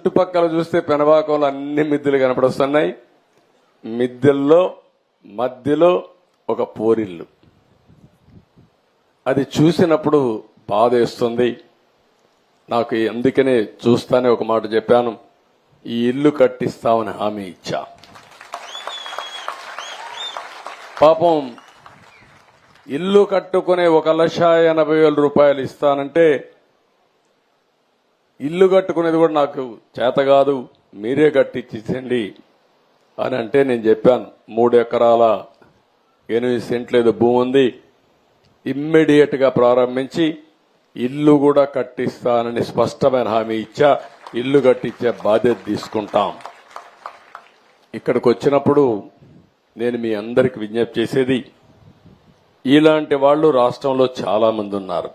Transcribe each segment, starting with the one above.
చుట్టుపక్కల చూస్తే పెనబాకంలో అన్ని మిద్దెలు కనపడొస్తున్నాయి. మిద్దెల్లో మధ్యలో ఒక పోరిల్లు. అది చూసినప్పుడు బాధేస్తుంది నాకు. అందుకనే చూస్తానే ఒక మాట చెప్పాను, ఈ ఇల్లు కట్టిస్తామని హామీ ఇచ్చా. పాపం ఇల్లు కట్టుకునే 1,80,000 రూపాయలు ఇస్తానంటే, ఇల్లు కట్టుకునేది కూడా నాకు చేత కాదు, మీరే కట్టించండి అని అంటే నేను చెప్పాను 3 ఎకరాల 8 సెంట్లు ఏదో భూమి ఉంది, ఇమ్మీడియట్ గా ప్రారంభించి ఇల్లు కూడా కట్టిస్తానని స్పష్టమైన హామీ ఇచ్చా. ఇల్లు కట్టించే బాధ్యత తీసుకుంటాం. ఇక్కడికి వచ్చినప్పుడు నేను మీ అందరికి విజ్ఞప్తి చేసేది, ఇలాంటి వాళ్ళు రాష్ట్రంలో చాలా మంది ఉన్నారు.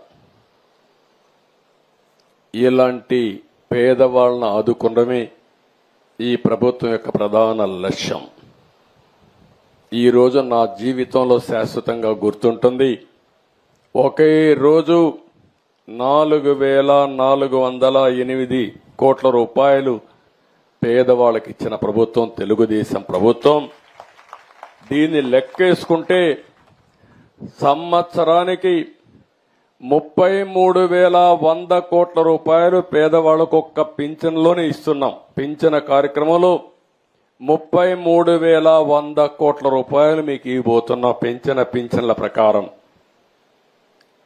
ఇలాంటి పేదవాళ్ళను ఆదుకోవడమే ఈ ప్రభుత్వం యొక్క ప్రధాన లక్ష్యం. ఈ రోజు నా జీవితంలో శాశ్వతంగా గుర్తుంటుంది, ఒకే రోజు 4,408 కోట్ల రూపాయలు పేదవాళ్ళకి ఇచ్చిన ప్రభుత్వం తెలుగుదేశం ప్రభుత్వం. దీన్ని లెక్కేసుకుంటే సంవత్సరానికి 33,100 కోట్ల రూపాయలు పేదవాళ్లకు ఒక్క పింఛన్లోనే ఇస్తున్నాం. పింఛన కార్యక్రమంలో 33,100 కోట్ల రూపాయలు మీకు ఇవ్వబోతున్నాం. పింఛన్ల ప్రకారం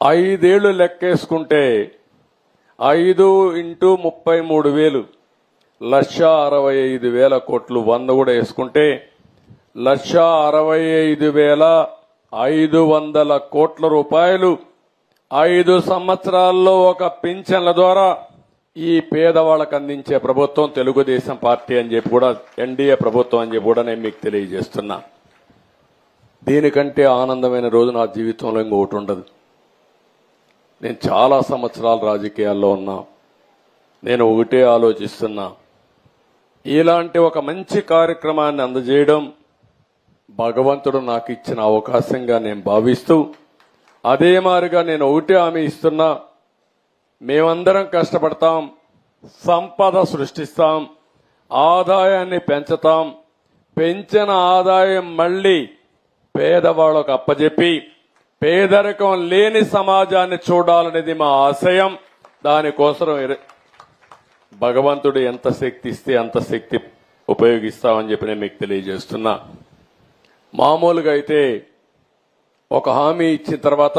5 ఏళ్లు లెక్కేసుకుంటే 5 ఇంటూ 33,000 1,65,000 కోట్లు. 100 కూడా వేసుకుంటే 1,65,500 కోట్ల రూపాయలు 5 సంవత్సరాల్లో ఒక పింఛన్ల ద్వారా ఈ పేదవాళ్లకు అందించే ప్రభుత్వం తెలుగుదేశం పార్టీ అని చెప్పి కూడా, ఎన్డీఏ ప్రభుత్వం అని చెప్పి కూడా నేను మీకు తెలియజేస్తున్నా. దీనికంటే ఆనందమైన రోజు నా జీవితంలో ఇంకొకటి ఉండదు. నేను చాలా సంవత్సరాలు రాజకీయాల్లో ఉన్నా. నేను ఒకటే ఆలోచిస్తున్నా, ఇలాంటి ఒక మంచి కార్యక్రమాన్ని అందజేయడం భగవంతుడు నాకు ఇచ్చిన అవకాశంగా నేను భావిస్తూ, అదే మాదిరిగా నేను ఒకటే హామీ ఇస్తున్నా, మేమందరం కష్టపడతాం, సంపద సృష్టిస్తాం, ఆదాయాన్ని పెంచుతాం, పెంచిన ఆదాయం మళ్లీ పేదవాళ్లకు అప్పజెప్పి పేదరికం లేని సమాజాన్ని చూడాలనేది మా ఆశయం. దానికోసం భగవంతుడు ఎంత శక్తి ఇస్తే అంత శక్తి ఉపయోగిస్తామని చెప్పి నేను మీకు తెలియజేస్తున్నా. మామూలుగా అయితే ఒక హామీ ఇచ్చిన తర్వాత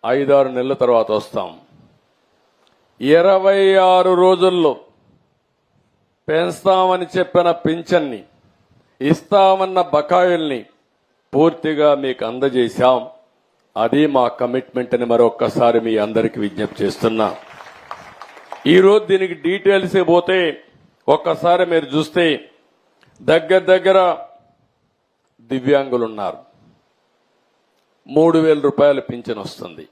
5-6 నెలల తర్వాత వస్తాం. 26 రోజుల్లో పెంచుతామని చెప్పిన పింఛన్ని, ఇస్తామన్న బకాయిల్ని పూర్తిగా మీకు అందజేశాం. అది మా కమిట్మెంట్ అని మరొక్కసారి మీ అందరికీ విజ్ఞప్తి చేస్తున్నా. ఈరోజు దీనికి డీటెయిల్స్ పోతే ఒక్కసారి మీరు చూస్తే దగ్గర దివ్యాంగులున్నారు. 3,000 రూపాయలు పింఛన్ వస్తుంది.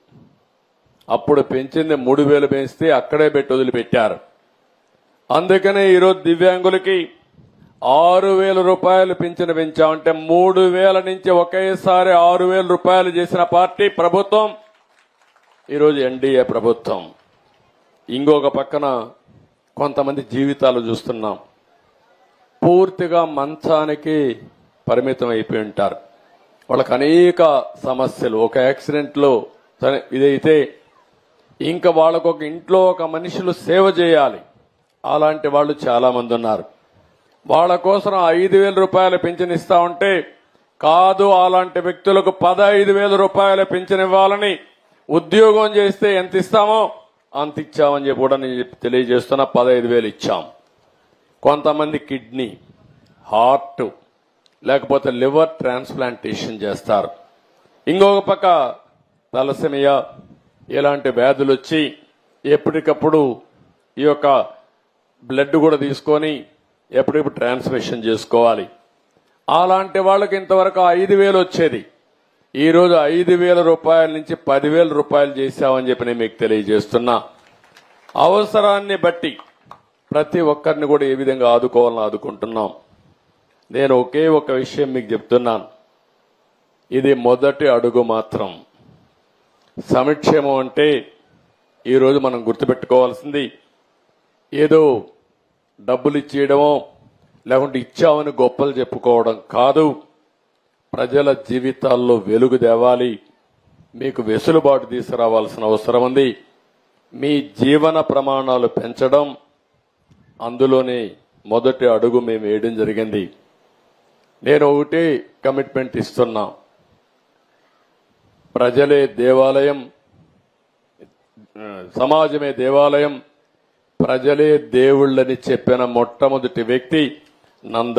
అప్పుడు పెంచింది 3,000 పెంచితే అక్కడే పెట్టి వదిలిపెట్టారు. అందుకనే ఈరోజు దివ్యాంగులకి 6,000 రూపాయలు పింఛన్ పెంచామంటే 3,000 నుంచి ఒకేసారి 6,000 రూపాయలు చేసిన పార్టీ ప్రభుత్వం ఈరోజు ఎన్డీఏ ప్రభుత్వం. ఇంకొక పక్కన కొంతమంది జీవితాలు చూస్తున్నాం, పూర్తిగా మంచానికి పరిమితం అయిపోయి ఉంటారు. వాళ్ళకి అనేక సమస్యలు. ఒక యాక్సిడెంట్ లో ఇదైతే ఇంకా వాళ్ళకు ఒక ఇంట్లో ఒక మనుషులు సేవ చేయాలి. అలాంటి వాళ్ళు చాలా మంది ఉన్నారు. వాళ్ళ కోసం 5,000 రూపాయలు పింఛన్ ఇస్తా ఉంటే కాదు, అలాంటి వ్యక్తులకు 15,000 రూపాయల పింఛన్ ఇవ్వాలని, ఉద్యోగం చేస్తే ఎంత ఇస్తామో అంత ఇచ్చామని చెప్పి కూడా నేను తెలియజేస్తున్నా. 15,000 ఇచ్చాం. కొంతమంది కిడ్నీ, హార్ట్ లేకపోతే లివర్ ట్రాన్స్ప్లాంటేషన్ చేస్తారు. ఇంకొక పక్క తలసేమియా ఇలాంటి వ్యాధులు వచ్చి ఎప్పటికప్పుడు ఈ యొక్క బ్లడ్ కూడా తీసుకొని ఎప్పటికప్పుడు ట్రాన్స్మిషన్ చేసుకోవాలి. అలాంటి వాళ్ళకి ఇంతవరకు 5,000 వచ్చేది. ఈ రోజు 5,000 రూపాయల నుంచి 10,000 రూపాయలు చేశామని చెప్పి నేను మీకు తెలియజేస్తున్నా. అవసరాన్ని బట్టి ప్రతి ఒక్కరిని కూడా ఏ విధంగా ఆదుకోవాలని ఆదుకుంటున్నాం. నేను ఒకే ఒక విషయం మీకు చెప్తున్నాను, ఇది మొదటి అడుగు మాత్రం. సంక్షేమం అంటే ఈరోజు మనం గుర్తుపెట్టుకోవాల్సింది ఏదో డబ్బులు ఇచ్చేయడమో లేకుంటే ఇచ్చామని గొప్పలు చెప్పుకోవడం కాదు. ప్రజల జీవితాల్లో వెలుగు తేవాలి. మీకు వెసులుబాటు తీసుకురావాల్సిన అవసరం ఉంది. మీ జీవన ప్రమాణాలు పెంచడం, అందులోనే మొదటి అడుగు మేము వేయడం జరిగింది. నేను ఒకటే కమిట్మెంట్ ఇస్తున్నా. ప్రజలే దేవాలయం, సమాజమే దేవాలయం, ప్రజలే దేవుళ్ళని చెప్పిన మొట్టమొదటి వ్యక్తి నంద